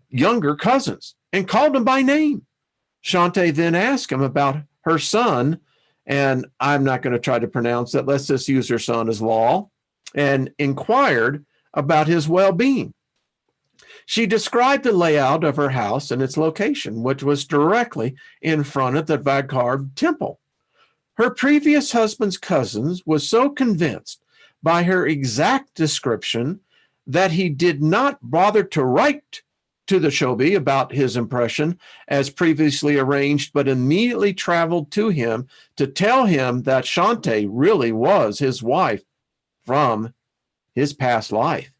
younger cousins and called him by name. Shante then asked him about her son, and I'm not going to try to pronounce that. Let's just use her son as Law, and inquired about his well-being. She described the layout of her house and its location, which was directly in front of the Vagar temple. Her previous husband's cousins was so convinced by her exact description that he did not bother to write to the Shobi about his impression as previously arranged, but immediately traveled to him to tell him that Shante really was his wife from his past life.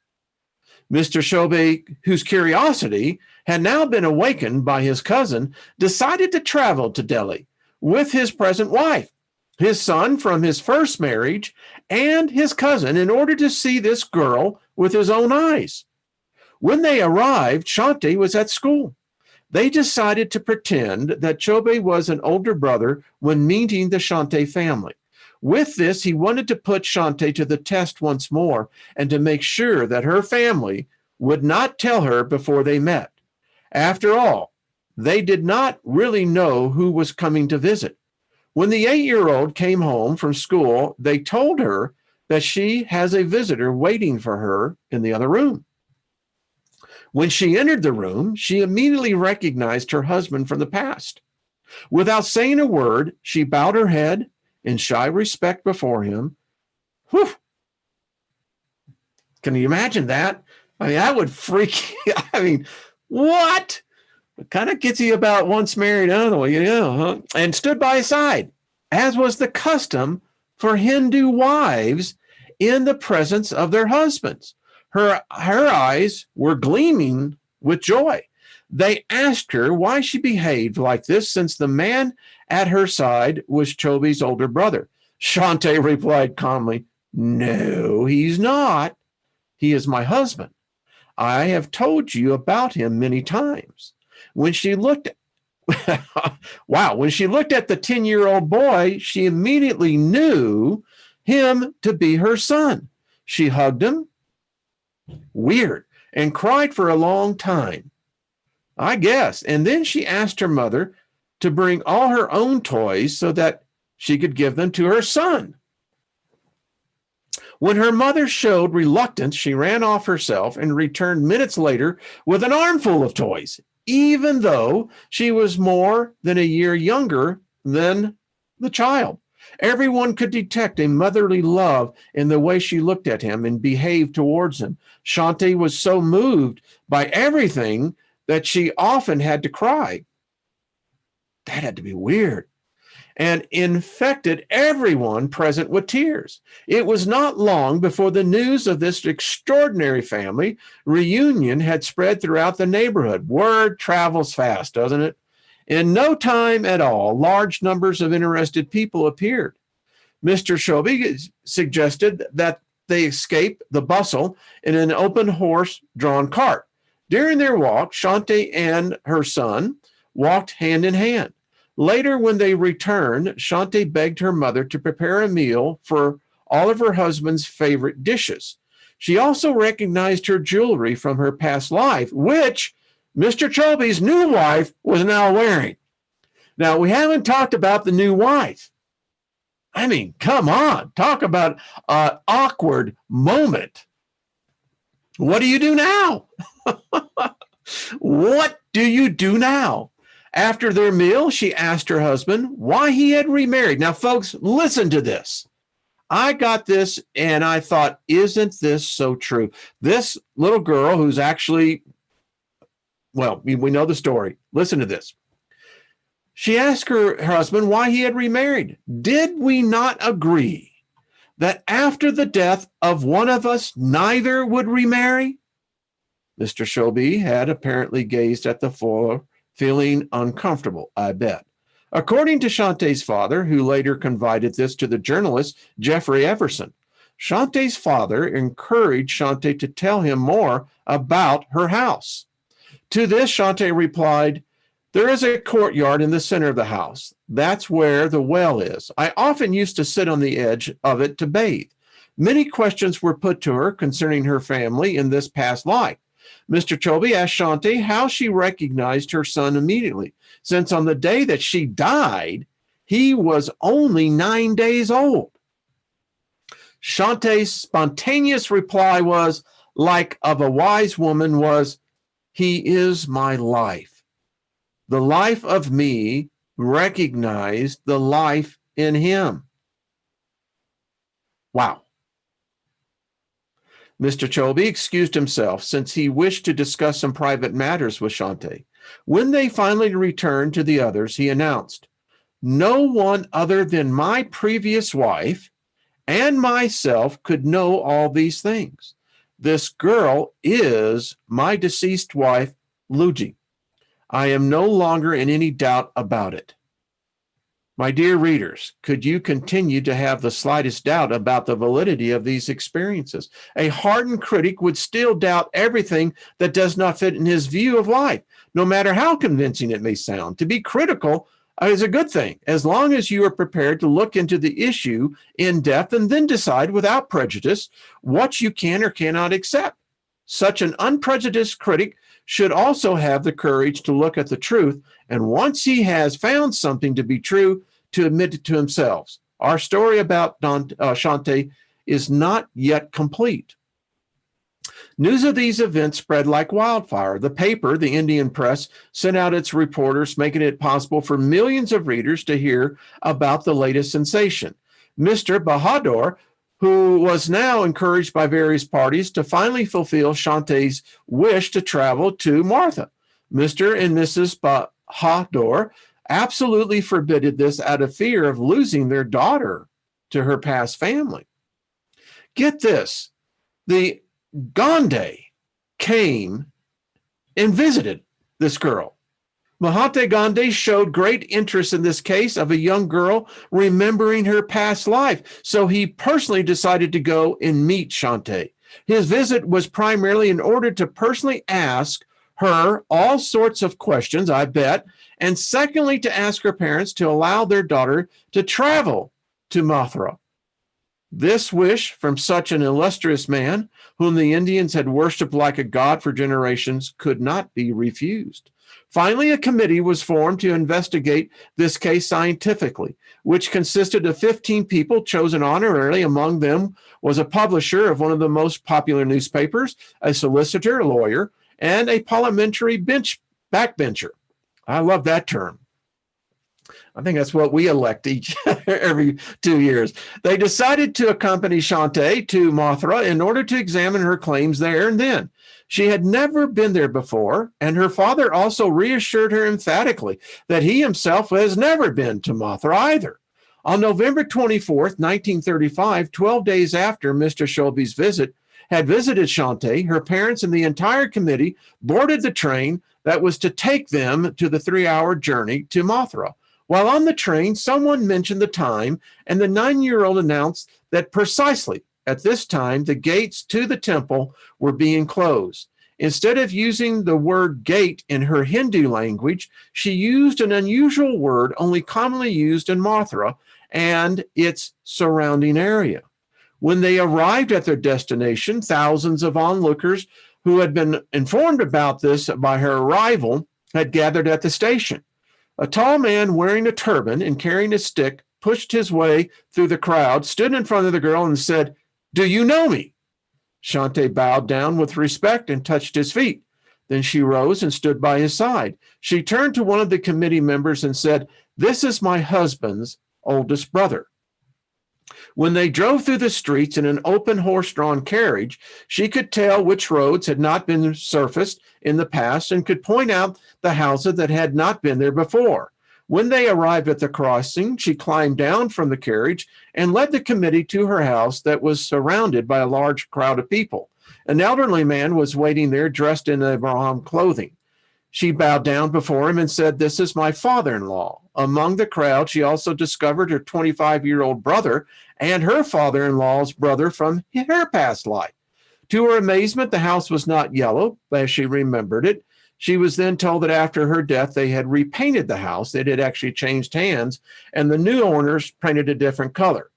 Mr. Shobi, whose curiosity had now been awakened by his cousin, decided to travel to Delhi with his present wife, his son from his first marriage, and his cousin in order to see this girl with his own eyes. When they arrived, Shante was at school. They decided to pretend that Chobe was an older brother when meeting the Shante family. With this, he wanted to put Shante to the test once more and to make sure that her family would not tell her before they met. After all, they did not really know who was coming to visit. When the 8-year-old came home from school, they told her that she has a visitor waiting for her in the other room. When she entered the room, she immediately recognized her husband from the past. Without saying a word, she bowed her head in shy respect before him. Whew. Can you imagine that? I mean, that would freak you. I mean, what? It kind of gets you about once married, huh? And stood by his side, as was the custom for Hindu wives in the presence of their husbands. Her eyes were gleaming with joy. They asked her why she behaved like this, since the man at her side was Chobi's older brother. Shante replied calmly, "No, he's not. He is my husband. I have told you about him many times." When she looked when she looked at the 10-year-old boy, she immediately knew him to be her son. She hugged him, weird, and cried for a long time, I guess. And then she asked her mother to bring all her own toys so that she could give them to her son. When her mother showed reluctance, she ran off herself and returned minutes later with an armful of toys, even though she was more than a year younger than the child. Everyone could detect a motherly love in the way she looked at him and behaved towards him. Shante was so moved by everything that she often had to cry. That had to be weird. And infected everyone present with tears. It was not long before the news of this extraordinary family reunion had spread throughout the neighborhood. Word travels fast, doesn't it? In no time at all, large numbers of interested people appeared. Mr. Shobi suggested that they escape the bustle in an open horse-drawn cart. During their walk, Shante and her son walked hand in hand. Later, when they returned, Shante begged her mother to prepare a meal for all of her husband's favorite dishes. She also recognized her jewelry from her past life, which Mr. Chobi's new wife was now wearing. Now, we haven't talked about the new wife. I mean, come on, talk about an awkward moment. What do you do now? What do you do now? After their meal, she asked her husband why he had remarried. Now, folks, listen to this. I got this and I thought, isn't this so true? This little girl who's actually, well, we know the story. Listen to this. She asked her husband why he had remarried. Did we not agree that after the death of one of us, neither would remarry? Mr. Shelby had apparently gazed at the floor, feeling uncomfortable, I bet. According to Shantae's father, who later confided this to the journalist Jeffrey Everson, Shantae's father encouraged Shantae to tell him more about her house. To this, Shantae replied, "There is a courtyard in the center of the house. That's where the well is. I often used to sit on the edge of it to bathe. Many questions were put to her concerning her family in this past life. Mr. Cholby asked Shantae how she recognized her son immediately, since on the day that she died, he was only 9 days old. Shantae's spontaneous reply was, like of a wise woman, was, "He is my life. The life of me recognized the life in him." Wow. Mr. Cholby excused himself since he wished to discuss some private matters with Shantae. When they finally returned to the others, he announced, "No one other than my previous wife and myself could know all these things. This girl is my deceased wife, Luigi. I am no longer in any doubt about it." My dear readers, could you continue to have the slightest doubt about the validity of these experiences? A hardened critic would still doubt everything that does not fit in his view of life, no matter how convincing it may sound. To be critical is a good thing, as long as you are prepared to look into the issue in depth and then decide without prejudice what you can or cannot accept. Such an unprejudiced critic should also have the courage to look at the truth, and once he has found something to be true, to admit it to himself. Our story about Shantae is not yet complete. News of these events spread like wildfire. The paper, the Indian Press, sent out its reporters, making it possible for millions of readers to hear about the latest sensation. Mr. Bahadur, who was now encouraged by various parties to finally fulfill Shantae's wish to travel to Martha. Mr. and Mrs. Bahadur absolutely forbid this out of fear of losing their daughter to her past family. Get this, the Gandhi came and visited this girl. Mahatma Gandhi showed great interest in this case of a young girl remembering her past life, so he personally decided to go and meet Shantae. His visit was primarily in order to personally ask her all sorts of questions, I bet, and secondly, to ask her parents to allow their daughter to travel to Mathura. This wish from such an illustrious man, whom the Indians had worshipped like a god for generations, could not be refused. Finally, a committee was formed to investigate this case scientifically, which consisted of 15 people chosen honorarily. Among them was a publisher of one of the most popular newspapers, a solicitor, a lawyer, and a parliamentary backbencher. I love that term. I think that's what we elect every 2 years. They decided to accompany Shantae to Mathura in order to examine her claims there and then. She had never been there before, and her father also reassured her emphatically that he himself has never been to Mathura either. On November 24th, 1935, 12 days after Mr. Shelby's had visited Shantae, her parents and the entire committee boarded the train that was to take them to the 3-hour journey to Mathura. While on the train, someone mentioned the time, and the 9-year-old announced that precisely at this time, the gates to the temple were being closed. Instead of using the word gate in her Hindu language, she used an unusual word only commonly used in Mathura and its surrounding area. When they arrived at their destination, thousands of onlookers who had been informed about this by her arrival had gathered at the station. A tall man wearing a turban and carrying a stick pushed his way through the crowd, stood in front of the girl and said, "Do you know me?" Shantae bowed down with respect and touched his feet. Then she rose and stood by his side. She turned to one of the committee members and said, "This is my husband's oldest brother." When they drove through the streets in an open horse-drawn carriage, she could tell which roads had not been surfaced in the past and could point out the houses that had not been there before. When they arrived at the crossing, she climbed down from the carriage and led the committee to her house that was surrounded by a large crowd of people. An elderly man was waiting there dressed in Abraham clothing. She bowed down before him and said, "This is my father-in-law." Among the crowd, she also discovered her 25-year-old brother and her father-in-law's brother from her past life. To her amazement, the house was not yellow, as she remembered it. She was then told that after her death, they had repainted the house. It had actually changed hands, and the new owners painted a different color.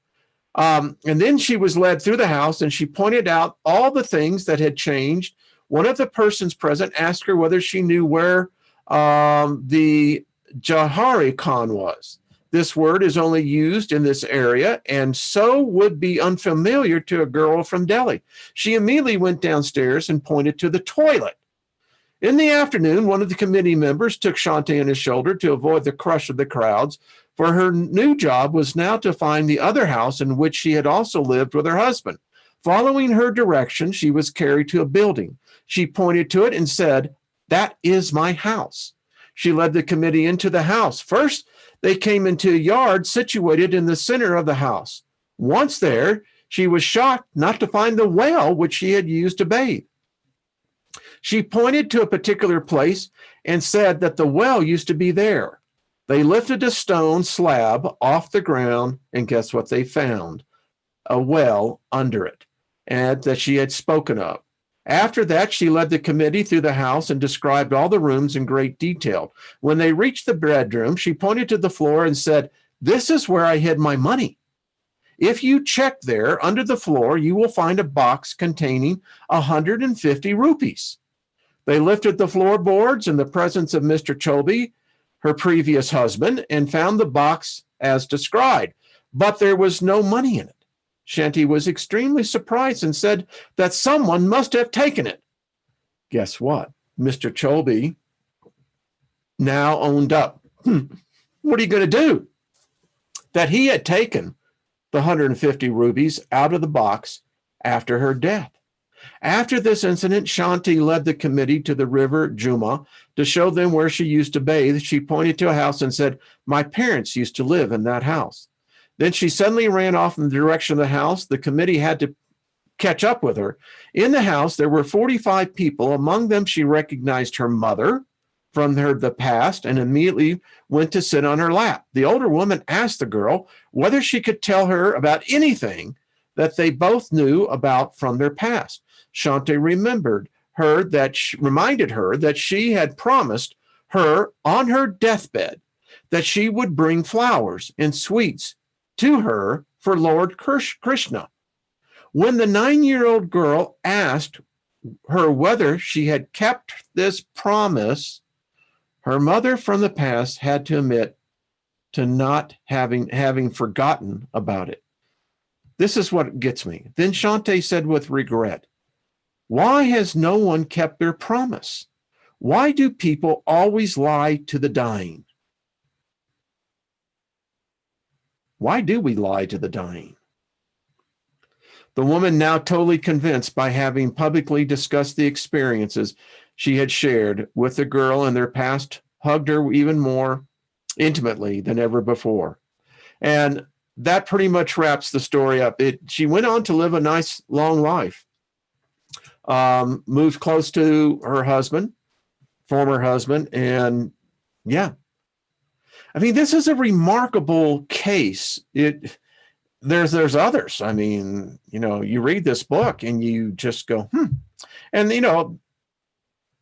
And then she was led through the house, and she pointed out all the things that had changed. One of the persons present asked her whether she knew where the Jahari Khan was. This word is only used in this area and so would be unfamiliar to a girl from Delhi. She immediately went downstairs and pointed to the toilet. In the afternoon, one of the committee members took Shanti on his shoulder to avoid the crush of the crowds, for her new job was now to find the other house in which she had also lived with her husband. Following her direction, she was carried to a building. She pointed to it and said, "That is my house." She led the committee into the house. First, they came into a yard situated in the center of the house. Once there, she was shocked not to find the well which she had used to bathe. She pointed to a particular place and said that the well used to be there. They lifted a stone slab off the ground, and guess what they found? A well under it, and that she had spoken of. After that, she led the committee through the house and described all the rooms in great detail. When they reached the bedroom, she pointed to the floor and said, "This is where I hid my money. If you check there under the floor, you will find a box containing 150 rupees. They lifted the floorboards in the presence of Mr. Chobi, her previous husband, and found the box as described, but there was no money in it. Shanti was extremely surprised and said that someone must have taken it. Guess what? Mr. Chobi now owned up. What are you going to do? That he had taken the 150 rupees out of the box after her death. After this incident, Shanti led the committee to the river Juma to show them where she used to bathe. She pointed to a house and said, "My parents used to live in that house." Then she suddenly ran off in the direction of the house. The committee had to catch up with her. In the house, there were 45 people. Among them, she recognized her mother from the past and immediately went to sit on her lap. The older woman asked the girl whether she could tell her about anything that they both knew about from their past. Shanti reminded her that she had promised her on her deathbed that she would bring flowers and sweets to her for Lord Krishna. When the 9-year-old girl asked her whether she had kept this promise, her mother from the past had to admit to not having forgotten about it. This is what gets me. Then Shanti said with regret, "Why has no one kept their promise? Why do people always lie to the dying? Why do we lie to the dying?" The woman, now totally convinced by having publicly discussed the experiences she had shared with the girl in their past, hugged her even more intimately than ever before. And that pretty much wraps the story up. She went on to live a nice, long life, moved close to her husband, former husband, and yeah. I mean, this is a remarkable case. There's others. I mean, you read this book and you just go, And, a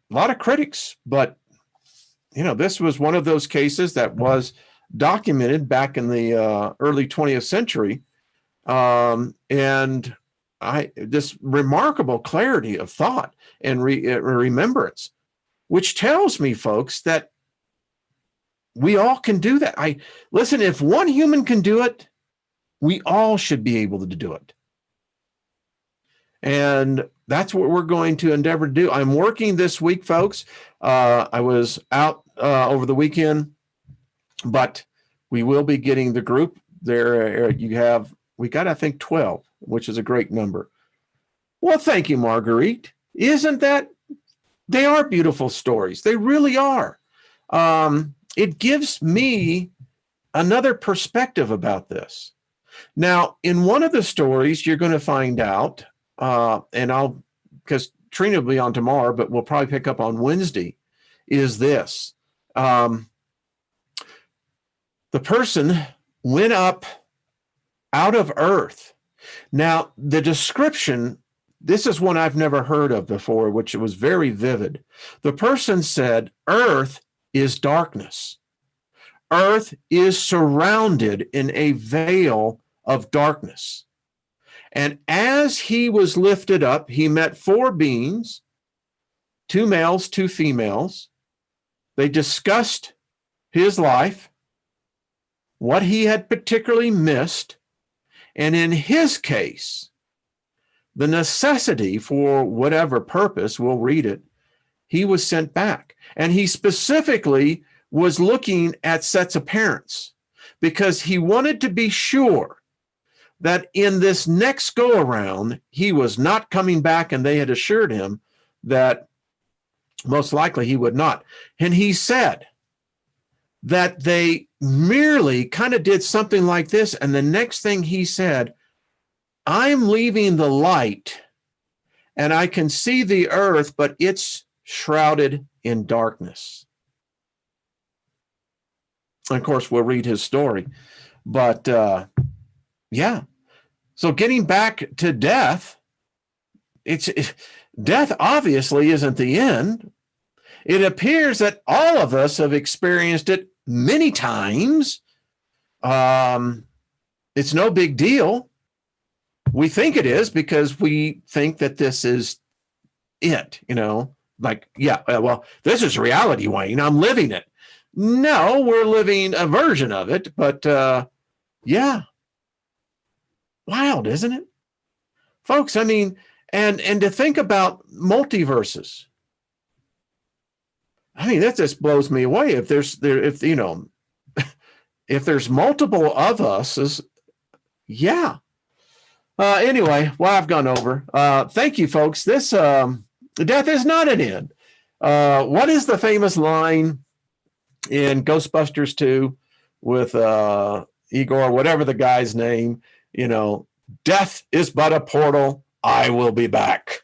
lot of critics, but, this was one of those cases that was documented back in the early 20th century. And this remarkable clarity of thought and remembrance, which tells me, folks, that we all can do that. Listen, if one human can do it, we all should be able to do it. And that's what we're going to endeavor to do. I'm working this week, folks. I was out over the weekend, but we will be getting the group there. We got, I think, 12, which is a great number. Well, thank you, Marguerite. Isn't that, they are beautiful stories. They really are. It gives me another perspective about this. Now, in one of the stories, you're going to find out, and I'll because Trina will be on tomorrow, but we'll probably pick up on Wednesday, is this. The person went up out of earth. Now, the description, this is one I've never heard of before, which was very vivid. The person said, earth is darkness. Earth is surrounded in a veil of darkness. And as he was lifted up, he met 4 beings, 2 males, 2 females. They discussed his life, what he had particularly missed, and in his case, the necessity for whatever purpose, we'll read it, he was sent back. And he specifically was looking at sets of parents because he wanted to be sure that in this next go around, he was not coming back, and they had assured him that most likely he would not. And he said that they merely kind of did something like this. And the next thing he said, I'm leaving the light and I can see the earth, but it's shrouded in darkness. And of course, we'll read his story. But yeah. So getting back to death, death obviously isn't the end. It appears that all of us have experienced it many times. It's no big deal. We think it is because we think that this is it, like, yeah, well, this is reality, Wayne. I'm living it. No, we're living a version of it, but yeah. Wild, isn't it? Folks, I mean, and to think about multiverses. I mean, that just blows me away. If there's multiple of us, yeah. Anyway, well, I've gone over. Thank you, folks. This death is not an end. What is the famous line in Ghostbusters 2 with Igor, whatever the guy's name? Death is but a portal. I will be back.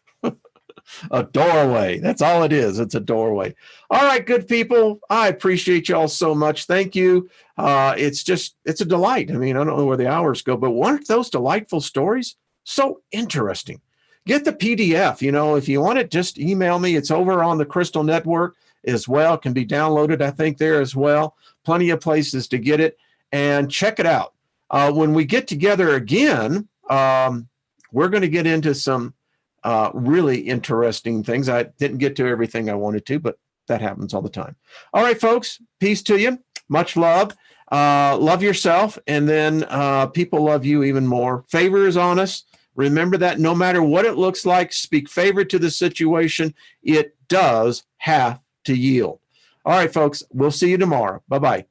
A doorway. That's all it is. It's a doorway. All right, good people. I appreciate y'all so much. Thank you. It's a delight. I mean, I don't know where the hours go, but weren't those delightful stories? So interesting. Get the PDF. If you want it, just email me. It's over on the Crystal Network as well. It can be downloaded, I think, there as well. Plenty of places to get it, and check it out. When we get together again, we're going to get into some really interesting things. I didn't get to everything I wanted to, but that happens all the time. All right, folks, peace to you. Much love. Love yourself, and then people love you even more. Favor is on us. Remember that no matter what it looks like, speak favor to the situation. It does have to yield. All right, folks, we'll see you tomorrow. Bye-bye.